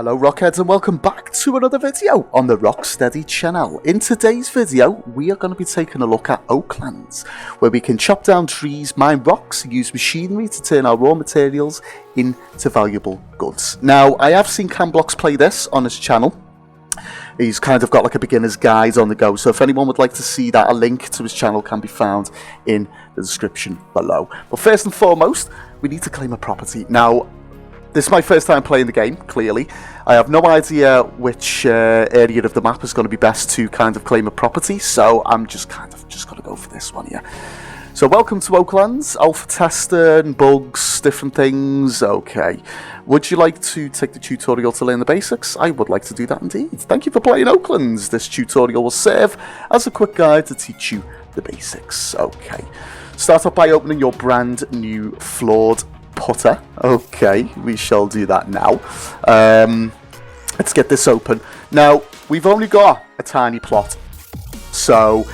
Hello RockHeads and welcome back to another video on the Rocksteady channel. In today's video we are going to be taking a look at Oaklands, where we can chop down trees, mine rocks, and use machinery to turn our raw materials into valuable goods. Now I have seen Camblox play this on his channel. He's kind of got like a beginner's guide on the go, so if anyone would like to see that, a link to his channel can be found in the description below. But first and foremost, we need to claim a property. Now this is my first time playing the game, clearly. I have no idea which area of the map is going to be best to kind of claim a property, so I'm just going to go for this one here. So welcome to Oaklands, alpha testing, bugs, different things. Okay, would you like to take the tutorial to learn the basics? I would like to do that indeed. Thank you for playing Oaklands. This tutorial will serve as a quick guide to teach you the basics. Okay, start off by opening your brand new floored putter. Okay, we shall do that now. Let's get this open. Now, we've only got a tiny plot, so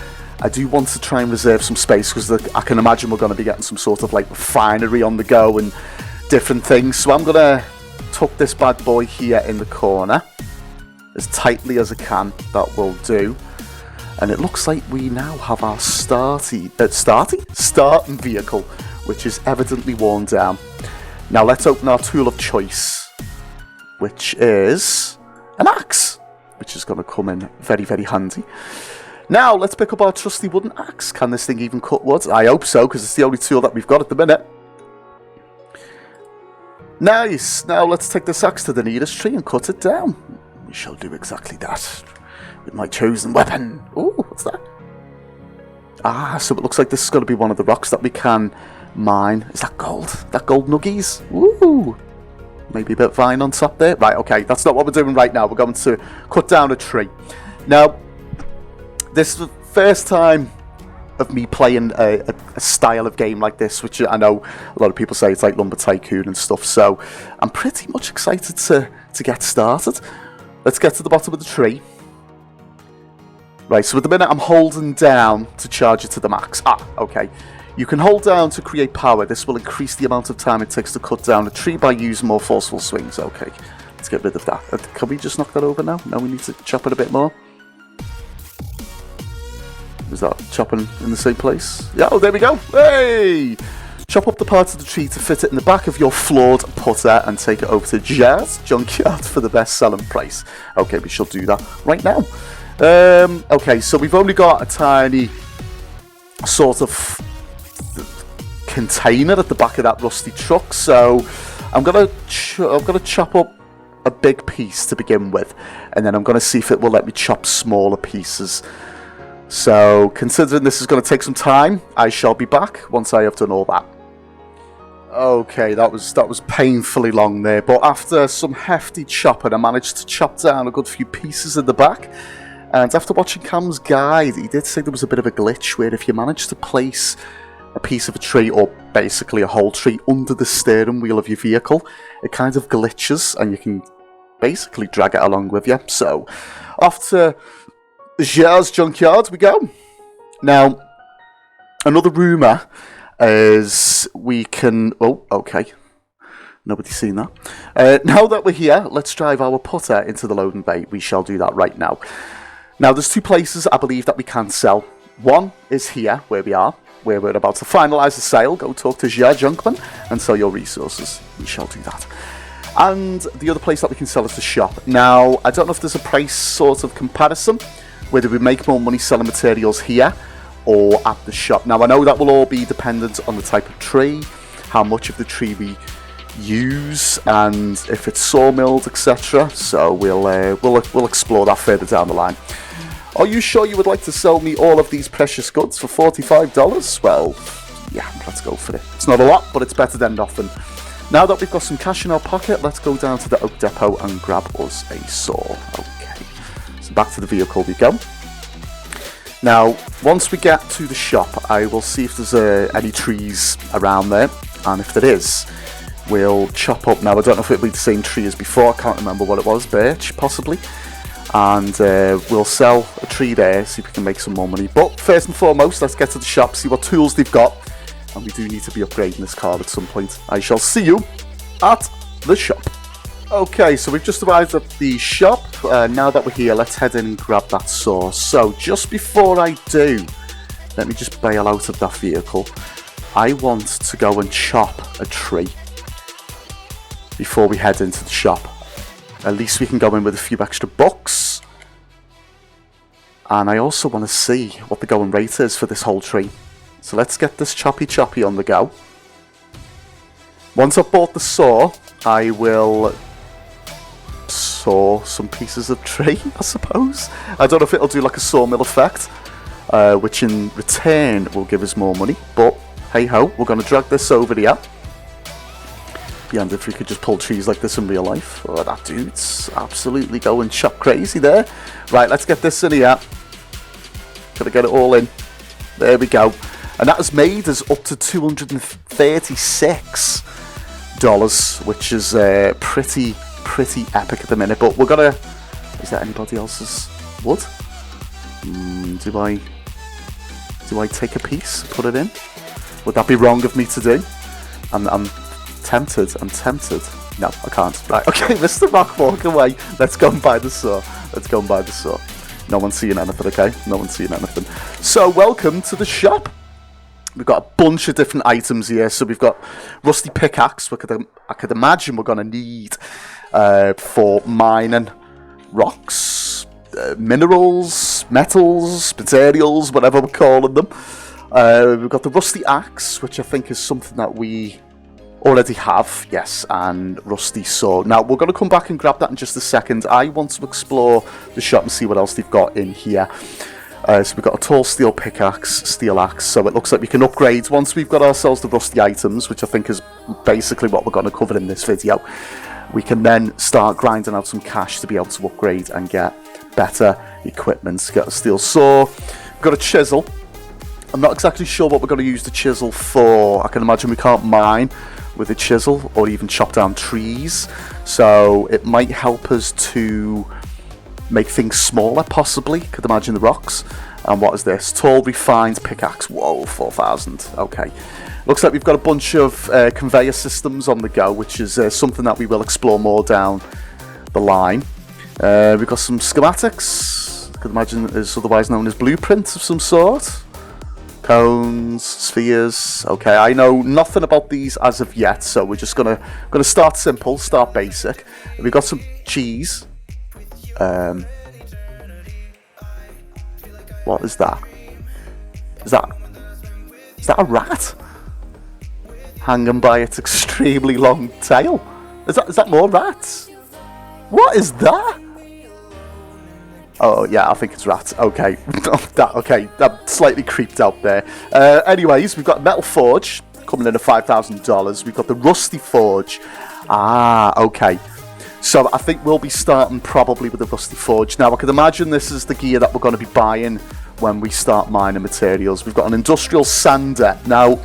I do want to try and reserve some space, because I can imagine we're going to be getting some sort of like refinery on the go and different things. So I'm going to tuck this bad boy here in the corner as tightly as I can. That will do. And it looks like we now have our starting vehicle, which is evidently worn down. Now let's open our tool of choice, which is an axe, which is going to come in very, very handy. Now let's pick up our trusty wooden axe. Can this thing even cut wood? I hope so, because it's the only tool that we've got at the minute. Nice. Now let's take this axe to the nearest tree and cut it down. We shall do exactly that with my chosen weapon. Ooh, what's that? Ah, so it looks like this is going to be one of the rocks that we can mine. Is that gold? That gold nuggies? Woo! Maybe a bit of vine on top there. Right, okay, that's not what we're doing right now. We're going to cut down a tree. Now, this is the first time of me playing a style of game like this, which I know a lot of people say it's like Lumber Tycoon and stuff, so I'm pretty much excited to get started. Let's get to the bottom of the tree. Right, so at the minute I'm holding down to charge it to the max. Ah, okay. You can hold down to create power. This will increase the amount of time it takes to cut down a tree by using more forceful swings. Okay, let's get rid of that. Can we just knock that over now? No, we need to chop it a bit more. Is that chopping in the same place? Yeah, oh, there we go. Hey! Chop up the parts of the tree to fit it in the back of your floored putter and take it over to Jazz Junkyard for the best selling price. Okay, we shall do that right now. Okay, so we've only got a tiny sort of container at the back of that rusty truck, so I'm gonna chop up a big piece to begin with, and then I'm gonna see if it will let me chop smaller pieces. So considering this is going to take some time, I shall be back once I have done all that. Okay, that was painfully long there, but after some hefty chopping I managed to chop down a good few pieces in the back. And after watching Cam's guide, he did say there was a bit of a glitch where if you manage to place a piece of a tree, or basically a whole tree, under the steering wheel of your vehicle, it kind of glitches and you can basically drag it along with you. So, off to Jazz Junkyard we go. Now, another rumour is we can... Oh, okay. Nobody's seen that. Now that we're here, let's drive our putter into the loading bay. We shall do that right now. Now, there's two places I believe that we can sell. One is here, where we are, where we're about to finalise the sale. Go talk to Jazz Junkman and sell your resources. We shall do that. And the other place that we can sell is the shop. Now, I don't know if there's a price sort of comparison, whether we make more money selling materials here or at the shop. Now, I know that will all be dependent on the type of tree, how much of the tree we use, and if it's sawmilled, etc. So we'll explore that further down the line. Are you sure you would like to sell me all of these precious goods for $45? Well, yeah, let's go for it. It's not a lot, but it's better than nothing. Now that we've got some cash in our pocket, let's go down to the Oak Depot and grab us a saw. Okay, so back to the vehicle we go. Now, once we get to the shop, I will see if there's any trees around there, and if there is, we'll chop up. Now, I don't know if it'll be the same tree as before. I can't remember what it was. Birch, possibly. And we'll sell a tree there, see if we can make some more money. But first and foremost, let's get to the shop, see what tools they've got. And we do need to be upgrading this car at some point. I shall see you at the shop. Okay, so we've just arrived at the shop. Now that we're here, let's head in and grab that saw. So, just before I do, let me just bail out of that vehicle. I want to go and chop a tree before we head into the shop. At least we can go in with a few extra bucks. And I also want to see what the going rate is for this whole tree. So let's get this choppy on the go. Once I've bought the saw, I will saw some pieces of tree, I suppose. I don't know if it'll do like a sawmill effect, which in return will give us more money. But hey ho, we're going to drag this over here. And if we could just pull trees like this in real life. Oh, that dude's absolutely going chop crazy there. Right, let's get this in here. Gotta get it all in. There we go. And that has made us up to $236, which is pretty epic at the minute. But we're gonna... Is that anybody else's wood? Do I take a piece, put it in? Would that be wrong of me to do? I'm tempted. No, I can't. Right, okay, Mr. Rock, walk away. Let's go and buy the saw. No one's seeing anything, okay? No one's seeing anything. So, welcome to the shop. We've got a bunch of different items here. So, we've got rusty pickaxe, which I could imagine we're going to need for mining rocks, minerals, metals, materials, whatever we're calling them. We've got the rusty axe, which I think is something that we already have, yes, and rusty sword. Now, we're going to come back and grab that in just a second. I want to explore the shop and see what else they've got in here. So we've got a tall steel pickaxe, steel axe, so it looks like we can upgrade once we've got ourselves the rusty items, which I think is basically what we're going to cover in this video. We can then start grinding out some cash to be able to upgrade and get better equipment. Get a steel saw, we've got a chisel. I'm not exactly sure what we're going to use the chisel for. I can imagine we can't mine with a chisel or even chop down trees, so it might help us to make things smaller, possibly. Could imagine the rocks. And what is this? Tall refined pickaxe. Whoa, 4,000. Okay, looks like we've got a bunch of conveyor systems on the go, which is something that we will explore more down the line. We've got some schematics. I could imagine is otherwise known as blueprints of some sort. Cones, spheres. Okay, I know nothing about these as of yet, so we're just gonna start simple, start basic. We've got some cheese. What is that? Is that a rat? Hanging by its extremely long tail. Is that more rats? What is that? Oh, yeah, I think it's rats. Okay. Okay, that slightly creeped out there. Anyways, we've got Metal Forge coming in at $5,000. We've got the Rusty Forge. Ah, okay. So I think we'll be starting probably with the Rusty Forge. Now, I can imagine this is the gear that we're going to be buying when we start mining materials. We've got an industrial sander. Now,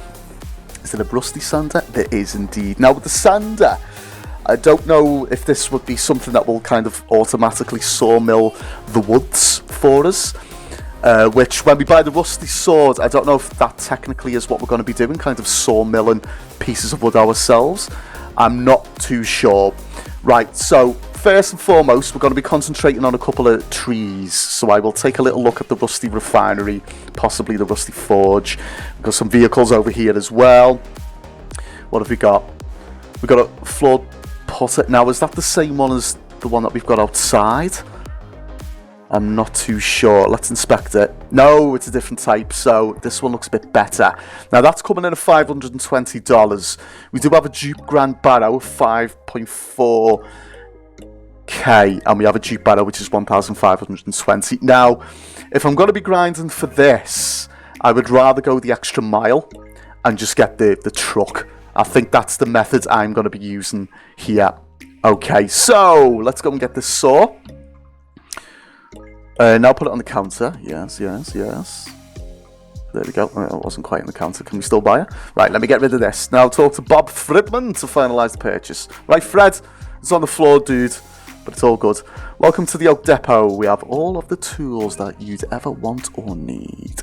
is it a rusty sander? There is indeed. Now, with the sander, I don't know if this would be something that will kind of automatically sawmill the woods for us. Which, when we buy the rusty sword, I don't know if that technically is what we're going to be doing, kind of sawmilling pieces of wood ourselves. I'm not too sure. Right, so first and foremost, we're going to be concentrating on a couple of trees. So I will take a little look at the rusty refinery, possibly the rusty forge. We've got some vehicles over here as well. What have we got? We've got a floored putter. Now, is that the same one as the one that we've got outside? I'm not too sure. Let's inspect it. No, it's a different type, so this one looks a bit better. Now, that's coming in at $520. We do have a dupe grand barrow of 5.4k, and we have a dupe barrow which is 1,520. Now, if I'm going to be grinding for this, I would rather go the extra mile and just get the truck. I think that's the method I'm going to be using here. Okay, so let's go and get this saw. Now put it on the counter. Yes. There we go. Oh, it wasn't quite on the counter. Can we still buy it? Right, let me get rid of this. Now talk to Bob Fridman to finalise the purchase. Right, Fred, it's on the floor, dude. But it's all good. Welcome to the Oak Depot. We have all of the tools that you'd ever want or need.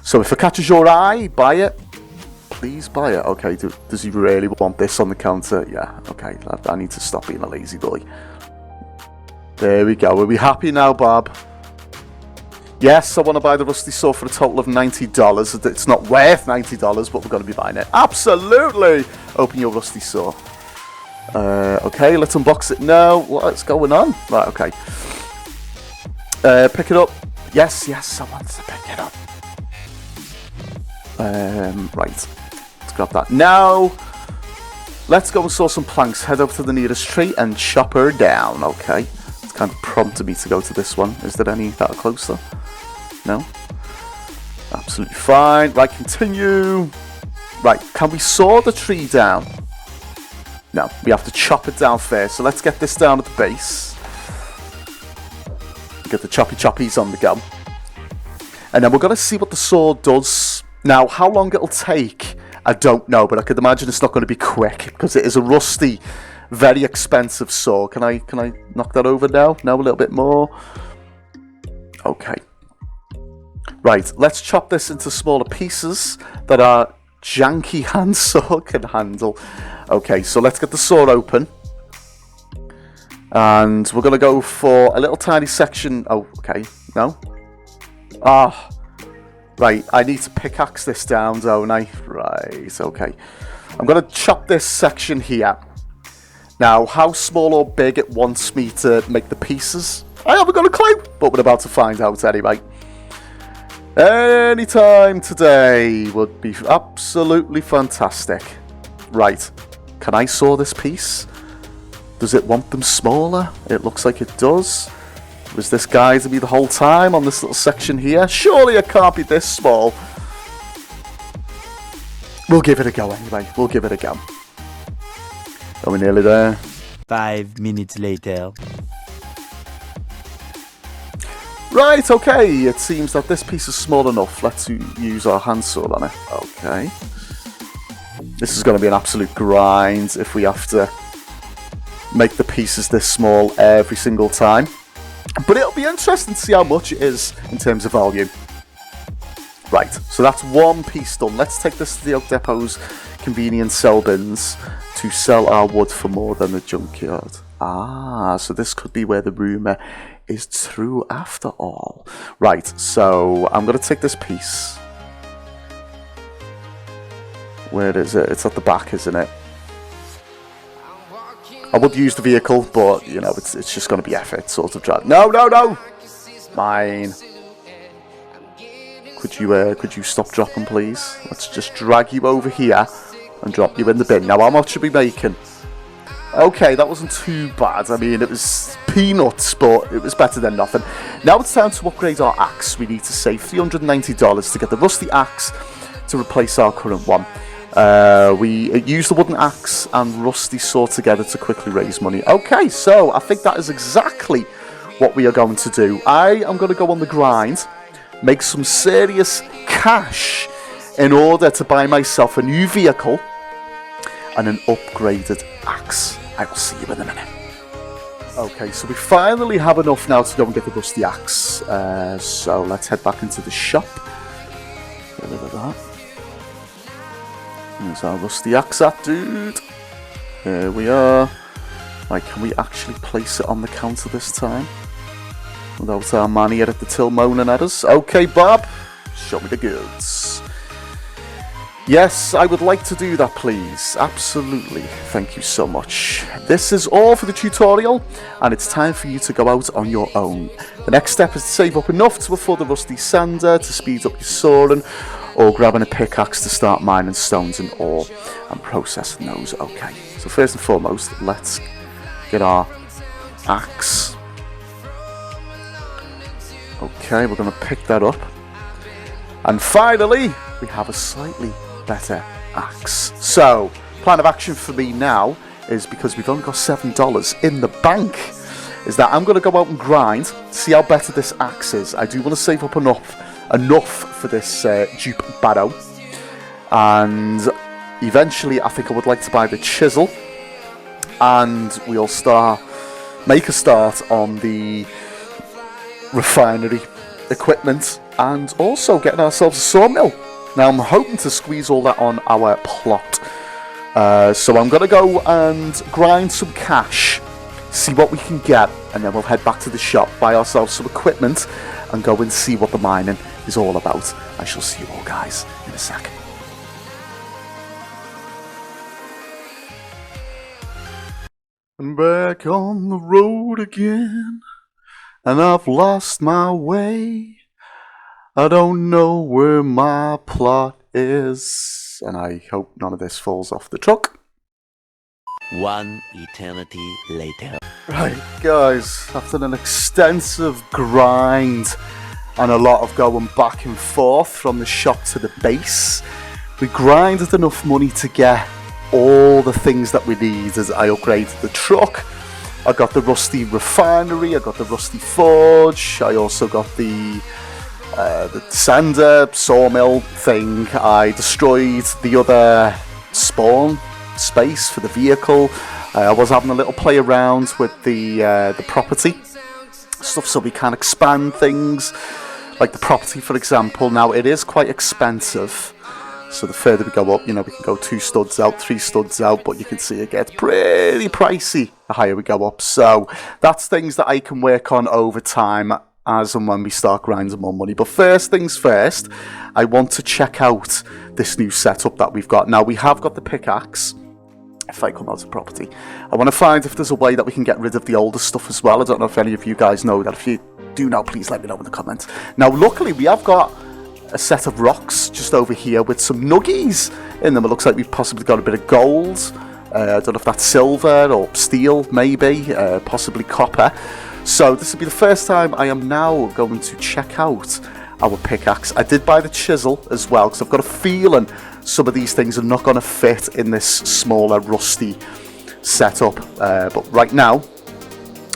So if it catches your eye, buy it. please buy it. Okay, does he really want this on the counter? Yeah, okay, I need to stop being a lazy boy. There we go. Are we happy now, Bob? Yes, I want to buy the rusty saw for a total of $90. It's not worth $90, but we're going to be buying it. Absolutely! Open your rusty saw. Okay, let's unbox it now. What's going on? Right, okay. Pick it up. Yes, I want to pick it up. Right. Let's grab that. Now, let's go and saw some planks. Head up to the nearest tree and chop her down. Okay. It's kind of prompted me to go to this one. Is there any that are closer? No? Absolutely fine. Right, continue. Right, can we saw the tree down? No, we have to chop it down first. So let's get this down at the base. Get the choppy choppies on the go. And then we're going to see what the saw does. Now, how long it'll take, I don't know. But I could imagine it's not going to be quick. Because it is a rusty, very expensive saw. Can I knock that over now? No, a little bit more. Okay. Right, let's chop this into smaller pieces that our janky handsaw can handle. Okay, so let's get the saw open. And we're going to go for a little tiny section. Oh, okay. No? Ah. Right, I need to pickaxe this down, don't I? Right, okay. I'm going to chop this section here. Now, how small or big it wants me to make the pieces, I haven't got a clue. But we're about to find out anyway. Any time today would be absolutely fantastic. Right, can I saw this piece? Does it want them smaller? It looks like it does. Was this guy to be the whole time on this little section here? Surely it can't be this small. We'll give it a go anyway. We'll give it a go. Are we nearly there? 5 minutes later. Right, okay. It seems that this piece is small enough. Let's use our handsaw on it. Okay. This is going to be an absolute grind if we have to make the pieces this small every single time. But it'll be interesting to see how much it is in terms of volume. Right, so that's one piece done. Let's take this to the Oak Depot's convenience sell bins to sell our wood for more than the junkyard. Ah, so this could be where the rumour is true after all. Right, so I'm going to take this piece. Where is it? It's at the back, isn't it? I would use the vehicle, but, you know, it's just going to be effort, sort of drag. No! Mine. Could you stop dropping, please? Let's just drag you over here and drop you in the bin. Now, how much are we making? Okay, that wasn't too bad. I mean, it was peanuts, but it was better than nothing. Now it's time to upgrade our axe. We need to save $390 to get the rusty axe to replace our current one. We use the wooden axe and rusty saw together to quickly raise money. Okay, so I think that is exactly what we are going to do. I am going to go on the grind, make some serious cash in order to buy myself a new vehicle and an upgraded axe. I will see you in a minute. Okay, so we finally have enough now to go and get the rusty axe. So let's head back into the shop. There's our rusty axe, dude. Here we are. Right, can we actually place it on the counter this time? Without our man here at the till moaning at us. Okay, Bob, show me the goods. Yes, I would like to do that, please. Absolutely. Thank you so much. This is all for the tutorial, and it's time for you to go out on your own. The next step is to save up enough to afford a rusty sander to speed up your sawing, or grabbing a pickaxe to start mining stones and ore and processing those. Okay, so first and foremost, let's get our axe. Okay, we're going to pick that up. And finally, we have a slightly better axe. So, plan of action for me now is, because we've only got $7 in the bank, is that I'm going to go out and grind, see how better this axe is. I do want to save up enough for this dupe barrow, and eventually I think I would like to buy the chisel, and we'll make a start on the refinery equipment, and also getting ourselves a sawmill. Now I'm hoping to squeeze all that on our plot. So I'm going to go and grind some cash, see what we can get, and then we'll head back to the shop, buy ourselves some equipment, and go and see what the mining is all about. I shall see you all guys in a sec. I'm back on the road again, and I've lost my way. I don't know where my plot is, and I hope none of this falls off the truck. One eternity later. Right, guys, after an extensive grind and a lot of going back and forth from the shop to the base, we grinded enough money to get all the things that we need as I upgraded the truck. I got the rusty refinery, I got the rusty forge, I also got the sander sawmill thing. I destroyed the other spawn space for the vehicle. I was having a little play around with the property stuff so we can expand things, like the property for example. Now it is quite expensive, so the further we go up, you know, we can go 2 studs out, 3 studs out, but you can see it gets pretty pricey the higher we go up. So that's things that I can work on over time as and when we start grinding more money. But first things first, I want to check out this new setup that we've got. Now we have got the pickaxe. If I come out of property, I want to find if there's a way that we can get rid of the older stuff as well. I don't know if any of you guys know that. If you do know, please let me know in the comments. Now luckily we have got a set of rocks just over here with some nuggies in them. It looks like we've possibly got a bit of gold. I don't know if that's silver or steel, maybe, possibly copper. So this will be the first time I am now going to check out our pickaxe. I did buy the chisel as well because I've got a feeling some of these things are not going to fit in this smaller rusty setup. But right now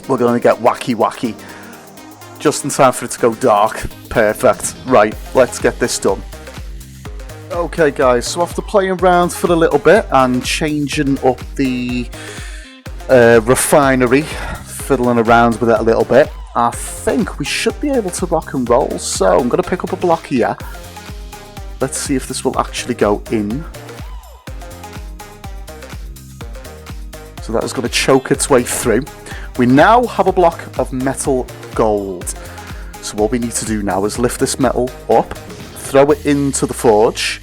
we're going to get wacky just in time for it to go dark. Perfect. Right, let's get this done. Okay guys, so after playing around for a little bit and changing up the refinery, fiddling around with it a little bit, I think we should be able to rock and roll. So I'm going to pick up a block here. Let's see if this will actually go in. So that is going to choke its way through. We now have a block of metal gold. So what we need to do now is lift this metal up, throw it into the forge.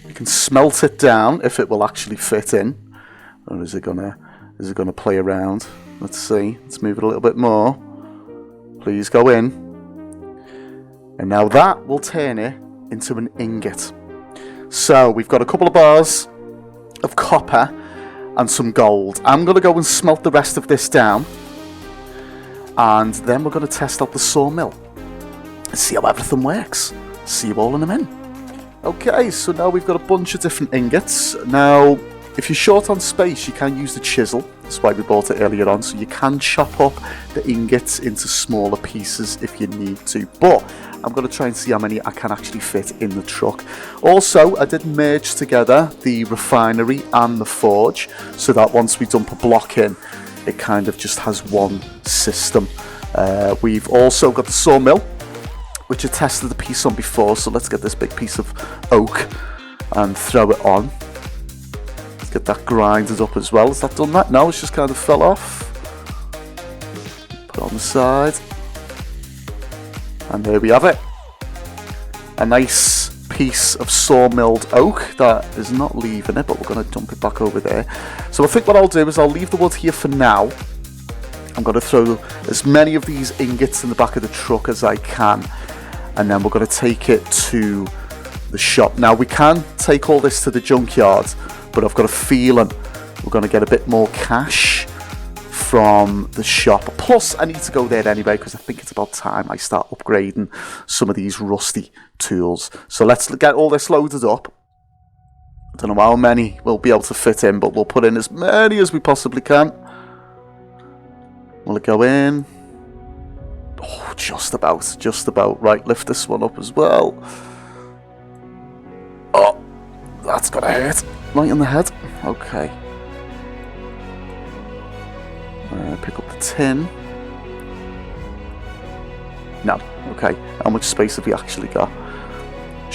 We can smelt it down if it will actually fit in. Or is it gonna play around? Let's see. Let's move it a little bit more. Please go in. And now that will turn it into an ingot. So we've got a couple of bars of copper and some gold. I'm going to go and smelt the rest of this down. And then we're going to test out the sawmill and see how everything works. See you all in a minute. Okay, so now we've got a bunch of different ingots. Now, if you're short on space, you can use the chisel. That's why we bought it earlier on. So you can chop up the ingots into smaller pieces if you need to. But I'm going to try and see how many I can actually fit in the truck. Also, I did merge together the refinery and the forge, so that once we dump a block in, it kind of just has one system. We've also got the sawmill, which I tested the piece on before. So let's get this big piece of oak and throw it on. Get that grinded up as well. Has that done that? No, it's just kind of fell off. Put it on the side. And there we have it. A nice piece of sawmilled oak that is not leaving it, but we're going to dump it back over there. So I think what I'll do is I'll leave the wood here for now. I'm going to throw as many of these ingots in the back of the truck as I can. And then we're going to take it to the shop. Now we can take all this to the junkyard, but I've got a feeling we're going to get a bit more cash from the shop. Plus, I need to go there anyway because I think it's about time I start upgrading some of these rusty tools. So let's get all this loaded up. I don't know how many we'll be able to fit in, but we'll put in as many as we possibly can. Will it go in? Oh, just about, just about. Right, lift this one up as well. Oh, that's gonna hurt. Right in the head. Okay. Pick up the tin. No. Okay. How much space have we actually got?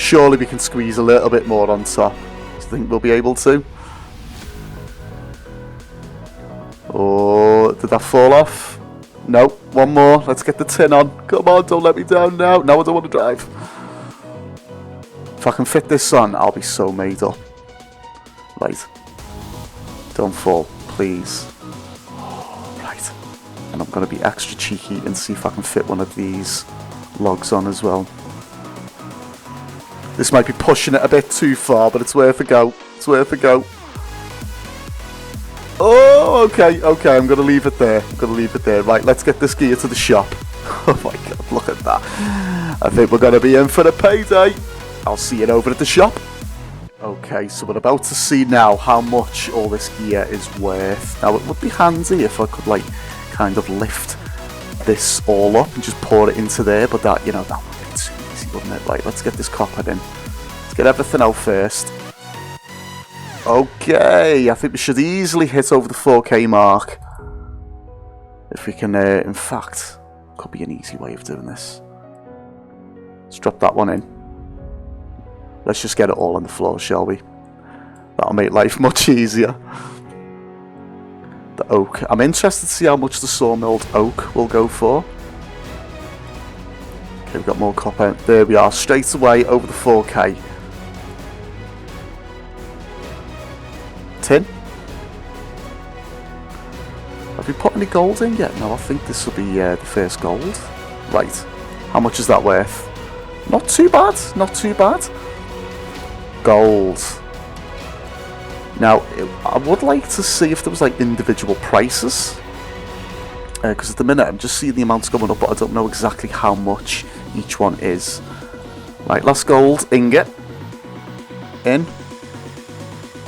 Surely we can squeeze a little bit more on top. Do you think we'll be able to? Oh, did that fall off? No, one more. Let's get the tin on. Come on, don't let me down now. No, I don't want to drive. If I can fit this on, I'll be so made up. Right. Don't fall, please. Right. And I'm going to be extra cheeky and see if I can fit one of these logs on as well. This might be pushing it a bit too far, but it's worth a go. It's worth a go. Oh, okay, okay, I'm going to leave it there. I'm going to leave it there. Right, let's get this gear to the shop. Oh my god, look at that. I think we're going to be in for a payday. I'll see you over at the shop. Okay, so we're about to see now how much all this gear is worth. Now, it would be handy if I could, like, kind of lift this all up and just pour it into there, but that, you know, that would be too easy, wouldn't it? Right, let's get this copper in. Let's get everything out first. Okay, I think we should easily hit over the 4K mark. If we can, in fact, could be an easy way of doing this. Let's drop that one in. Let's just get it all on the floor, shall we? That'll make life much easier. The oak. I'm interested to see how much the sawmilled oak will go for. Okay, we've got more copper. There we are, straight away over the 4K. Tin. Have we put any gold in yet? No, I think this will be the first gold. Right. How much is that worth? Not too bad. Not too bad. Gold. Now, I would like to see if there was like individual prices. Because at the minute I'm just seeing the amounts going up, but I don't know exactly how much each one is. Right, last gold ingot. In.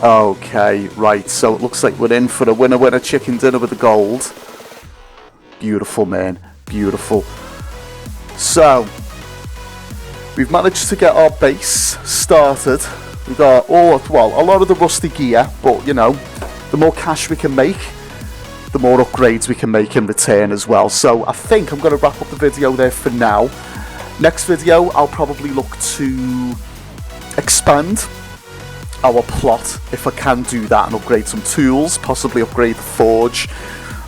Okay, right, so it looks like we're in for a winner chicken dinner with the gold. Beautiful, man, beautiful. So, we've managed to get our base started. We've got a lot of the rusty gear, but you know, the more cash we can make, the more upgrades we can make in return as well. So I think I'm going to wrap up the video there for now. Next video, I'll probably look to expand our plot, if I can do that, and upgrade some tools, possibly upgrade the forge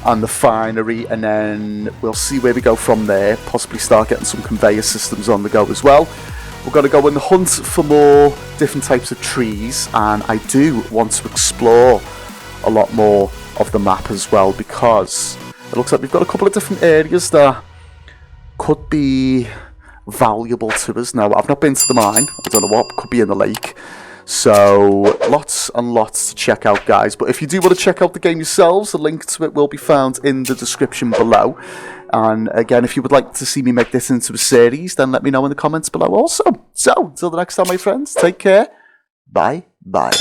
and the finery, and then we'll see where we go from there. Possibly start getting some conveyor systems on the go as well. We're going to go and hunt for more different types of trees, and I do want to explore a lot more of the map as well, because it looks like we've got a couple of different areas that could be valuable to us. Now, I've not been to the mine. I don't know what could be in the lake. So, lots and lots to check out, guys. But if you do want to check out the game yourselves, a link to it will be found in the description below. And again, if you would like to see me make this into a series, then let me know in the comments below also. So, until the next time, my friends, take care. Bye. Bye.